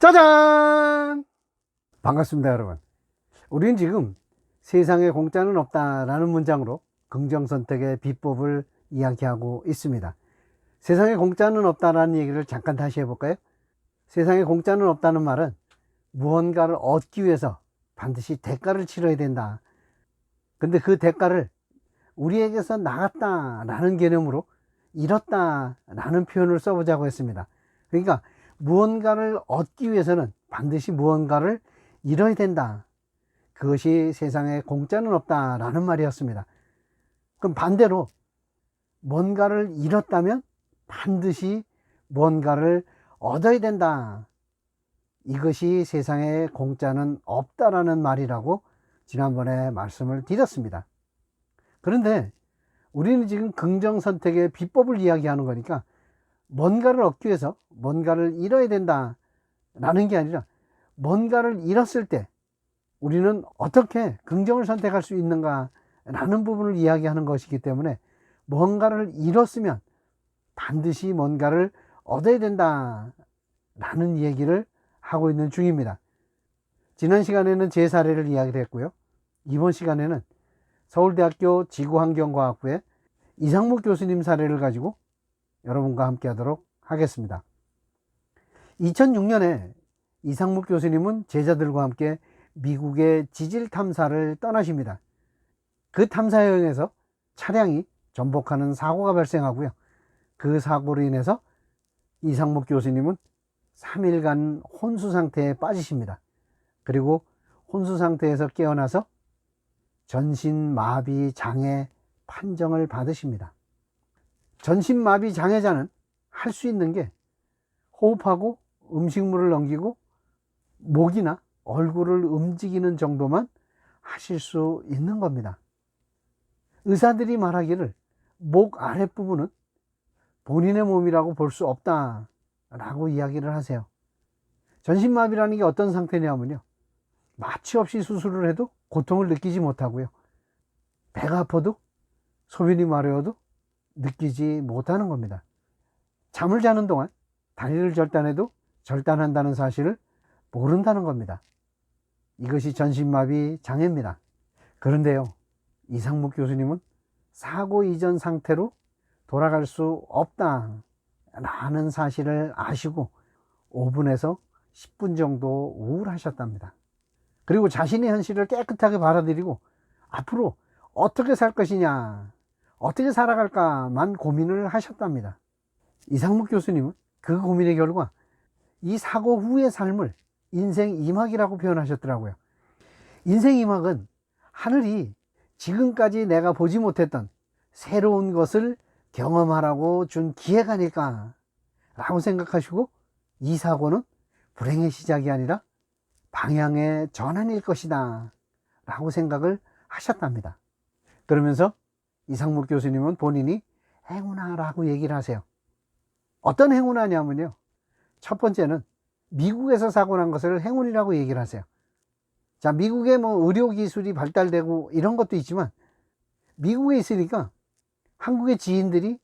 짜잔! 반갑습니다, 여러분. 우리는 지금 세상에 공짜는 없다라는 문장으로 긍정선택의 비법을 이야기하고 있습니다. 세상에 공짜는 없다라는 얘기를 잠깐 다시 해볼까요? 세상에 공짜는 없다는 말은 무언가를 얻기 위해서 반드시 대가를 치러야 된다. 근데 그 대가를 우리에게서 나갔다라는 개념으로 잃었다라는 표현을 써보자고 했습니다. 그러니까 무언가를 얻기 위해서는 반드시 무언가를 잃어야 된다. 그것이 세상에 공짜는 없다라는 말이었습니다. 그럼 반대로 뭔가를 잃었다면 반드시 뭔가를 얻어야 된다. 이것이 세상에 공짜는 없다라는 말이라고 지난번에 말씀을 드렸습니다. 그런데 우리는 지금 긍정선택의 비법을 이야기하는 거니까 뭔가를 얻기 위해서 뭔가를 잃어야 된다라는 게 아니라 뭔가를 잃었을 때 우리는 어떻게 긍정을 선택할 수 있는가라는 부분을 이야기하는 것이기 때문에 뭔가를 잃었으면 반드시 뭔가를 얻어야 된다라는 얘기를 하고 있는 중입니다. 지난 시간에는 제 사례를 이야기를 했고요. 이번 시간에는 서울대학교 지구환경과학부의 이상묵 교수님 사례를 가지고 여러분과 함께 하도록 하겠습니다. 2006년에 이상묵 교수님은 제자들과 함께 미국의 지질 탐사를 떠나십니다. 그 탐사 여행에서 차량이 전복하는 사고가 발생하고요. 그 사고로 인해서 이상묵 교수님은 3일간 혼수 상태에 빠지십니다. 그리고 혼수 상태에서 깨어나서 전신마비 장애 판정을 받으십니다. 전신마비 장애자는 할 수 있는 게 호흡하고 음식물을 넘기고 목이나 얼굴을 움직이는 정도만 하실 수 있는 겁니다. 의사들이 말하기를 목 아랫부분은 본인의 몸이라고 볼 수 없다라고 이야기를 하세요. 전신마비라는 게 어떤 상태냐면요, 마취 없이 수술을 해도 고통을 느끼지 못하고요, 배가 아파도 소변이 마려워도 느끼지 못하는 겁니다. 잠을 자는 동안 다리를 절단해도 절단한다는 사실을 모른다는 겁니다. 이것이 전신마비 장애입니다. 그런데요, 이상묵 교수님은 사고 이전 상태로 돌아갈 수 없다라는 사실을 아시고 5분에서 10분 정도 우울하셨답니다. 그리고 자신의 현실을 깨끗하게 받아들이고 앞으로 어떻게 살 것이냐, 어떻게 살아갈까만 고민을 하셨답니다. 이상묵 교수님은 그 고민의 결과 이 사고 후의 삶을 인생 2막이라고 표현하셨더라고요. 인생 2막은 하늘이 지금까지 내가 보지 못했던 새로운 것을 경험하라고 준 기회가 아닐까 라고 생각하시고, 이 사고는 불행의 시작이 아니라 방향의 전환일 것이다 라고 생각을 하셨답니다. 그러면서 이상묵 교수님은 본인이 행운아라고 얘기를 하세요. 어떤 행운아냐면요, 첫 번째는 미국에서 사고 난 것을 행운이라고 얘기를 하세요. 자, 미국에 뭐 의료기술이 발달되고 이런 것도 있지만 미국에 있으니까 한국의 지인들이,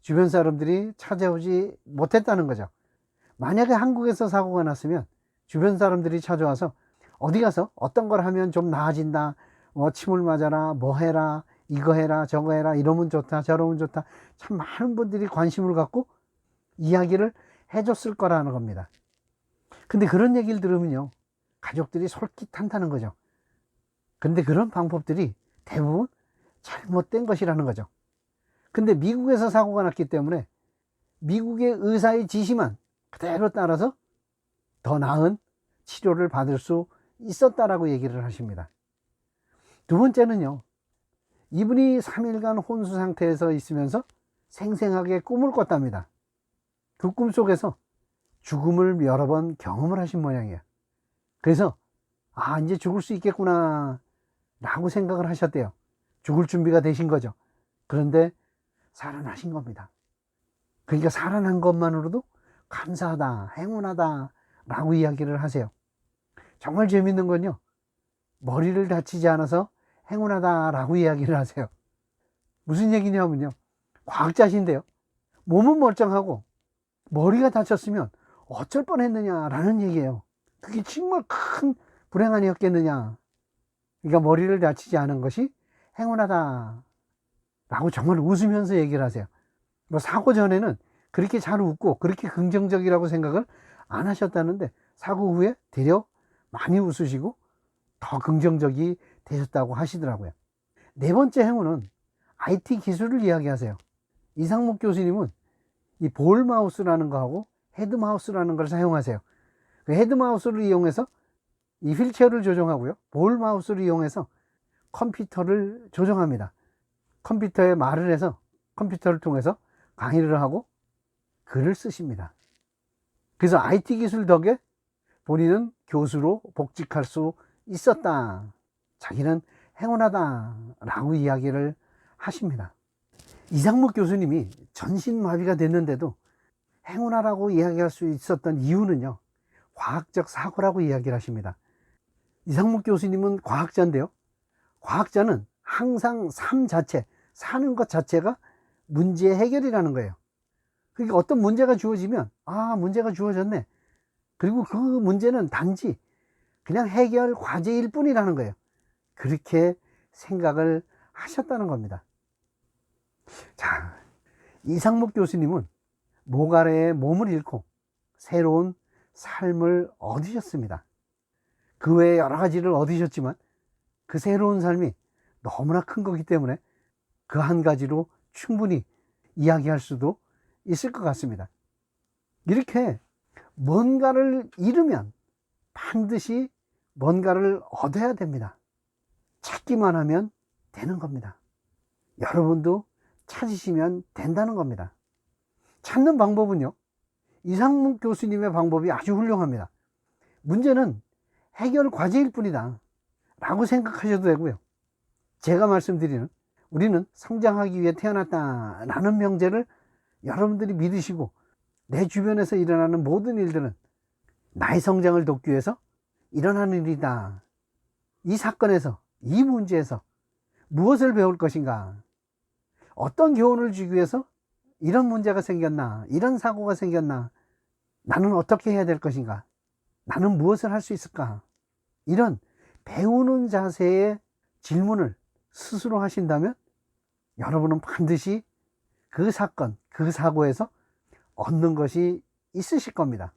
주변 사람들이 찾아오지 못했다는 거죠. 만약에 한국에서 사고가 났으면 주변 사람들이 찾아와서 어디 가서 어떤 걸 하면 좀 나아진다, 뭐 침을 맞아라, 뭐 해라, 이거 해라, 저거 해라, 이러면 좋다, 저러면 좋다, 참 많은 분들이 관심을 갖고 이야기를 해줬을 거라는 겁니다. 근데 그런 얘기를 들으면요, 가족들이 솔깃한다는 거죠. 근데 그런 방법들이 대부분 잘못된 것이라는 거죠. 근데 미국에서 사고가 났기 때문에 미국의 의사의 지시만 그대로 따라서 더 나은 치료를 받을 수 있었다라고 얘기를 하십니다. 두 번째는요, 이분이 3일간 혼수 상태에서 있으면서 생생하게 꿈을 꿨답니다. 그 꿈 속에서 죽음을 여러 번 경험을 하신 모양이에요. 그래서 이제 죽을 수 있겠구나 라고 생각을 하셨대요. 죽을 준비가 되신 거죠. 그런데 살아나신 겁니다. 그러니까 살아난 것만으로도 감사하다, 행운하다 라고 이야기를 하세요. 정말 재밌는 건요, 머리를 다치지 않아서 행운하다 라고 이야기를 하세요. 무슨 얘기냐면요, 과학자신데요, 몸은 멀쩡하고 머리가 다쳤으면 어쩔 뻔했느냐라는 얘기예요. 그게 정말 큰 불행 아니었겠느냐. 그러니까 머리를 다치지 않은 것이 행운하다 라고 정말 웃으면서 얘기를 하세요. 뭐 사고 전에는 그렇게 잘 웃고 그렇게 긍정적이라고 생각을 안 하셨다는데 사고 후에 되려 많이 웃으시고 더 긍정적이 되셨다고 하시더라고요. 네 번째 행운은 IT 기술을 이야기하세요. 이상목 교수님은 이 볼 마우스라는 거하고 헤드 마우스라는 걸 사용하세요. 그 헤드 마우스를 이용해서 이 휠체어를 조정하고요. 볼 마우스를 이용해서 컴퓨터를 조정합니다. 컴퓨터에 말을 해서 컴퓨터를 통해서 강의를 하고 글을 쓰십니다. 그래서 IT 기술 덕에 본인은 교수로 복직할 수 있었다. 자기는 행운하다 라고 이야기를 하십니다. 이상목 교수님이 전신마비가 됐는데도 행운하라고 이야기할 수 있었던 이유는요, 과학적 사고라고 이야기를 하십니다. 이상목 교수님은 과학자인데요, 과학자는 항상 삶 자체, 사는 것 자체가 문제 해결이라는 거예요. 그러니까 어떤 문제가 주어지면 문제가 주어졌네, 그리고 그 문제는 단지 그냥 해결 과제일 뿐이라는 거예요. 그렇게 생각을 하셨다는 겁니다. 자, 이상목 교수님은 목 아래에 몸을 잃고 새로운 삶을 얻으셨습니다. 그 외에 여러 가지를 얻으셨지만 그 새로운 삶이 너무나 큰 거기 때문에 그 한 가지로 충분히 이야기할 수도 있을 것 같습니다. 이렇게 뭔가를 잃으면 반드시 뭔가를 얻어야 됩니다. 찾기만 하면 되는 겁니다. 여러분도 찾으시면 된다는 겁니다. 찾는 방법은요, 이상목 교수님의 방법이 아주 훌륭합니다. 문제는 해결 과제일 뿐이다 라고 생각하셔도 되고요, 제가 말씀드리는 우리는 성장하기 위해 태어났다 라는 명제를 여러분들이 믿으시고 내 주변에서 일어나는 모든 일들은 나의 성장을 돕기 위해서 일어나는 일이다. 이 사건에서, 이 문제에서 무엇을 배울 것인가, 어떤 교훈을 주기 위해서 이런 문제가 생겼나, 이런 사고가 생겼나, 나는 어떻게 해야 될 것인가, 나는 무엇을 할 수 있을까, 이런 배우는 자세의 질문을 스스로 하신다면 여러분은 반드시 그 사건, 그 사고에서 얻는 것이 있으실 겁니다.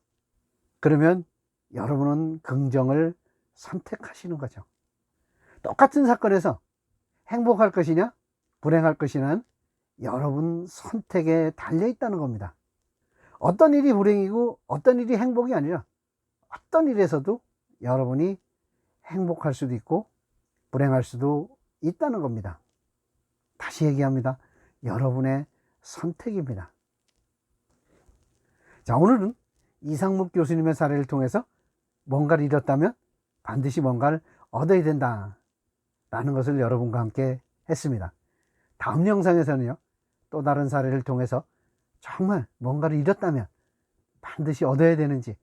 그러면 여러분은 긍정을 선택하시는 거죠. 똑같은 사건에서 행복할 것이냐 불행할 것이냐는 여러분 선택에 달려 있다는 겁니다. 어떤 일이 불행이고 어떤 일이 행복이 아니라 어떤 일에서도 여러분이 행복할 수도 있고 불행할 수도 있다는 겁니다. 다시 얘기합니다. 여러분의 선택입니다. 자, 오늘은 이상목 교수님의 사례를 통해서 뭔가를 잃었다면 반드시 뭔가를 얻어야 된다 라는 것을 여러분과 함께 했습니다. 다음 영상에서는요, 또 다른 사례를 통해서 정말 뭔가를 잃었다면 반드시 얻어야 되는지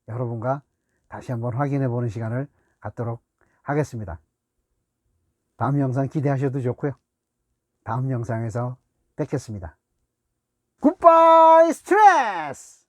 여러분과 다시 한번 확인해 보는 시간을 갖도록 하겠습니다. 다음 영상 기대하셔도 좋고요, 다음 영상에서 뵙겠습니다. 굿바이 스트레스!